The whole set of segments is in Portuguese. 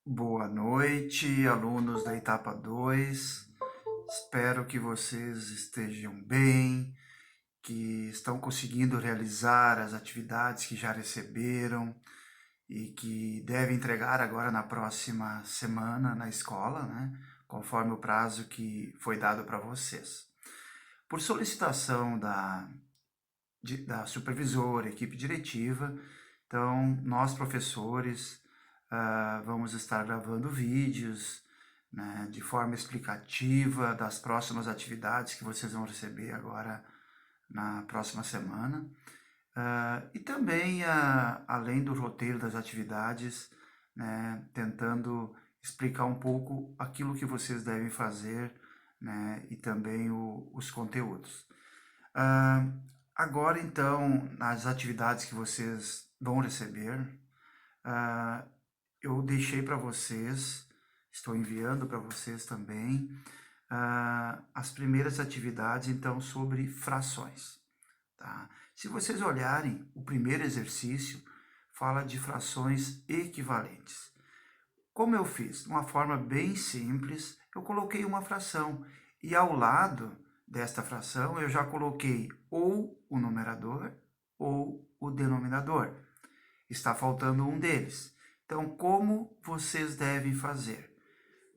Boa noite, alunos da etapa 2. Espero que vocês estejam bem, que estão conseguindo realizar as atividades que já receberam e que devem entregar agora na próxima semana na escola, né? Conforme o prazo que foi dado para vocês. Por solicitação da supervisora, equipe diretiva, então nós professores vamos estar gravando vídeos, né, de forma explicativa das próximas atividades que vocês vão receber agora na próxima semana. E também, além do roteiro das atividades, né, tentando explicar um pouco aquilo que vocês devem fazer, né, e também os conteúdos. Ah, Agora, então, nas atividades que vocês vão receber, ah, eu deixei para vocês, estou enviando para vocês também, as primeiras atividades, então, sobre frações. Tá? Se vocês olharem, o primeiro exercício fala de frações equivalentes. Como eu fiz? De uma forma bem simples, eu coloquei uma fração e ao lado desta fração eu já coloquei ou o numerador ou o denominador. Está faltando um deles. Então, como vocês devem fazer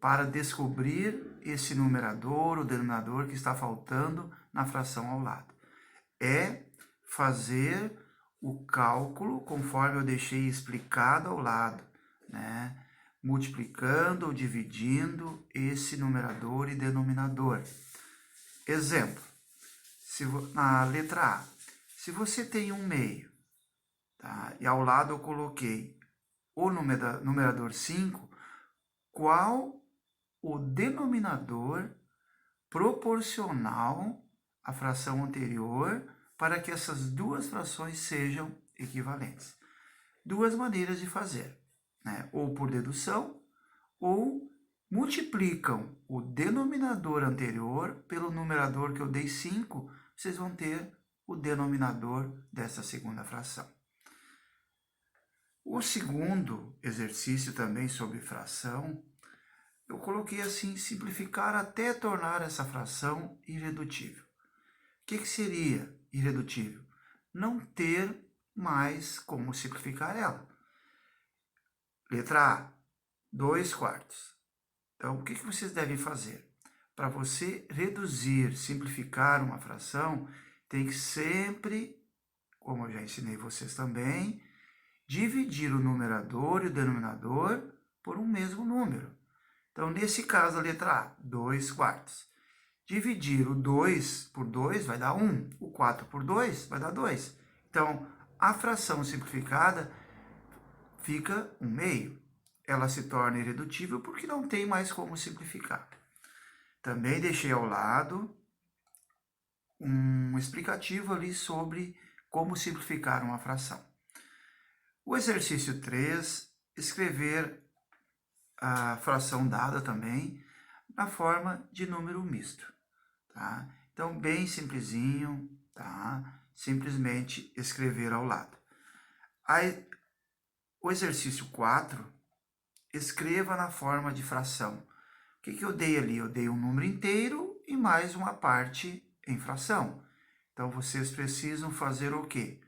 para descobrir esse numerador ou denominador que está faltando na fração ao lado? É fazer o cálculo conforme eu deixei explicado ao lado, né? Multiplicando ou dividindo esse numerador e denominador. Exemplo, na letra A, se você tem um meio, tá? E ao lado eu coloquei o numerador 5, qual o denominador proporcional à fração anterior para que essas duas frações sejam equivalentes? Duas maneiras de fazer, né? Ou por dedução, ou multiplicam o denominador anterior pelo numerador que eu dei 5, vocês vão ter o denominador dessa segunda fração. O segundo exercício também sobre fração, eu coloquei assim, simplificar até tornar essa fração irredutível. O que seria irredutível? Não ter mais como simplificar ela. Letra A, 2 quartos. Então, o que vocês devem fazer? Para você reduzir, simplificar uma fração, tem que sempre, como eu já ensinei vocês também, dividir o numerador e o denominador por um mesmo número. Então, nesse caso, a letra A, 2 quartos. Dividir o 2 por 2 vai dar 1, o 4 por 2 vai dar 2. Então, a fração simplificada fica 1/2. Ela se torna irredutível porque não tem mais como simplificar. Também deixei ao lado um explicativo ali sobre como simplificar uma fração. O exercício 3, escrever a fração dada também na forma de número misto. Tá? Então, bem simplesinho, tá? Simplesmente escrever ao lado. Aí, o exercício 4, escreva na forma de fração. O que eu dei ali? Eu dei um número inteiro e mais uma parte em fração. Então, vocês precisam fazer o quê?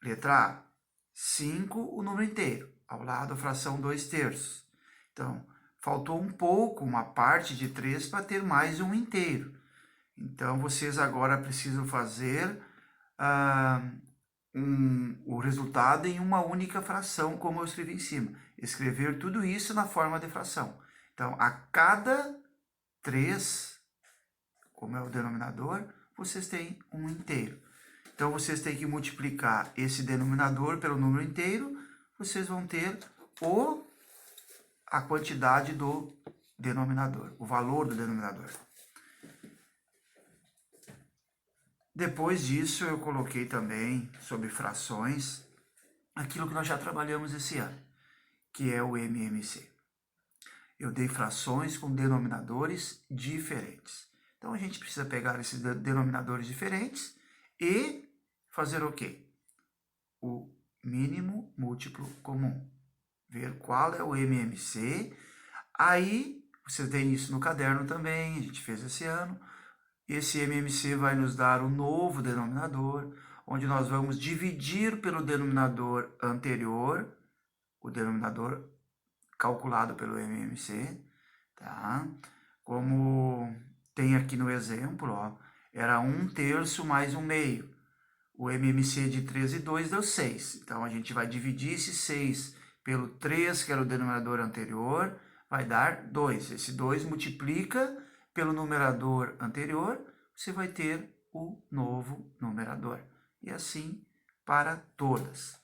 Letra A, 5, o número inteiro. Ao lado, a fração 2/3. Então, faltou um pouco, uma parte de 3 para ter mais um inteiro. Então, vocês agora precisam fazer o resultado em uma única fração, como eu escrevi em cima. Escrever tudo isso na forma de fração. Então, a cada 3, como é o denominador, vocês têm um inteiro. Então, vocês têm que multiplicar esse denominador pelo número inteiro, vocês vão ter a quantidade do denominador, o valor do denominador. Depois disso, eu coloquei também, sobre frações, aquilo que nós já trabalhamos esse ano, que é o MMC. Eu dei frações com denominadores diferentes. Então, a gente precisa pegar esses denominadores diferentes e fazer o quê? O mínimo múltiplo comum. ver qual é o MMC. Aí, vocês têm isso no caderno também, a gente fez esse ano. Esse MMC vai nos dar o novo denominador, onde nós vamos dividir pelo denominador anterior, o denominador calculado pelo MMC, tá? Como tem aqui no exemplo, ó, era 1/3 mais 1/2. O MMC de 3 e 2 deu 6. Então, a gente vai dividir esse 6 pelo 3, que era o denominador anterior, vai dar 2. Esse 2 multiplica pelo numerador anterior, você vai ter o novo numerador. E assim para todas.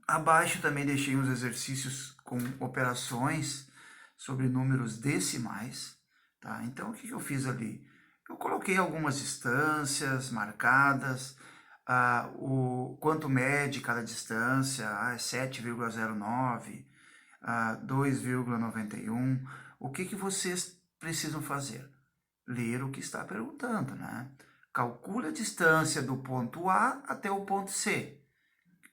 Abaixo também deixei uns exercícios com operações sobre números decimais. Tá? Então, o que eu fiz ali? Eu coloquei algumas distâncias marcadas, o quanto mede cada distância, é 7,09, 2,91. O que vocês precisam fazer? Ler o que está perguntando, né? Calcule a distância do ponto A até o ponto C.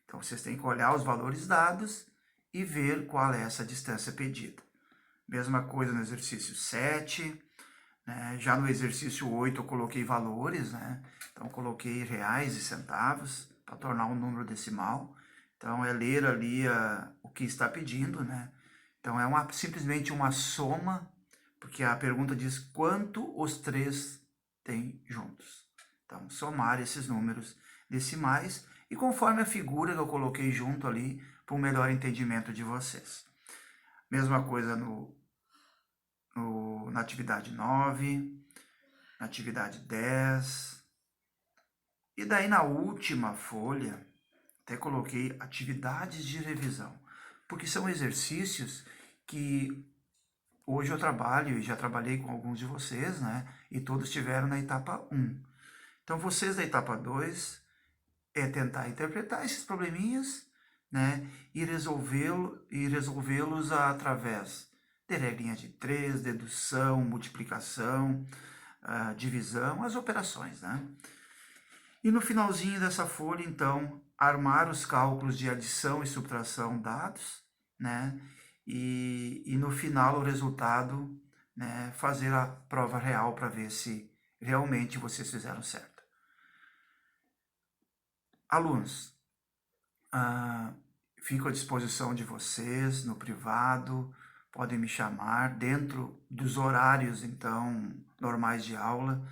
Então, vocês têm que olhar os valores dados e ver qual é essa distância pedida. Mesma coisa no exercício 7, né? Já no exercício 8 eu coloquei valores, né? Então, coloquei reais e centavos para tornar um número decimal. Então, é ler ali o que está pedindo, né? Então, é simplesmente uma soma, porque a pergunta diz quanto os três têm juntos. Então, somar esses números decimais e conforme a figura que eu coloquei junto ali, para um melhor entendimento de vocês. Mesma coisa na atividade 9, na atividade 10. E daí na última folha, até coloquei atividades de revisão, porque são exercícios que hoje eu trabalho e já trabalhei com alguns de vocês, né? E todos estiveram na etapa 1. Então, vocês da etapa 2 é tentar interpretar esses probleminhas, né? E resolvê-los através de regrinha de 3, dedução, multiplicação, divisão, as operações, né? E no finalzinho dessa folha, então, armar os cálculos de adição e subtração dados, né? E no final, o resultado, né? Fazer a prova real para ver se realmente vocês fizeram certo. Alunos, fico à disposição de vocês no privado, podem me chamar dentro dos horários, então, normais de aula.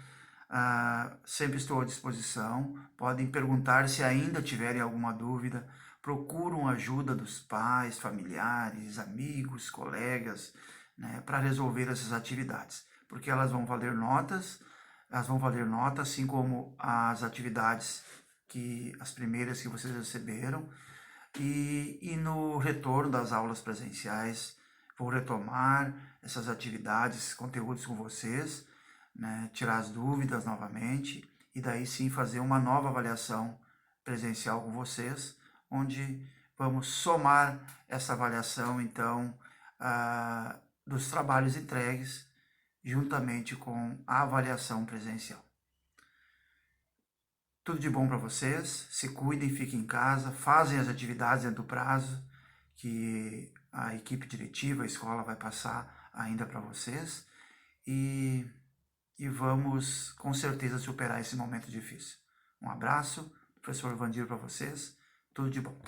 Sempre estou à disposição, podem perguntar se ainda tiverem alguma dúvida, procuram ajuda dos pais, familiares, amigos, colegas, né, para resolver essas atividades, porque elas vão valer notas, assim como as atividades as primeiras que vocês receberam, e no retorno das aulas presenciais, vou retomar essas atividades, conteúdos com vocês, né, tirar as dúvidas novamente e daí sim fazer uma nova avaliação presencial com vocês, onde vamos somar essa avaliação, então, dos trabalhos entregues, juntamente com a avaliação presencial. Tudo de bom para vocês, se cuidem, fiquem em casa, fazem as atividades dentro do prazo que a equipe diretiva, a escola vai passar ainda para vocês e vamos com certeza superar esse momento difícil. Um abraço, professor Vandir para vocês, tudo de bom.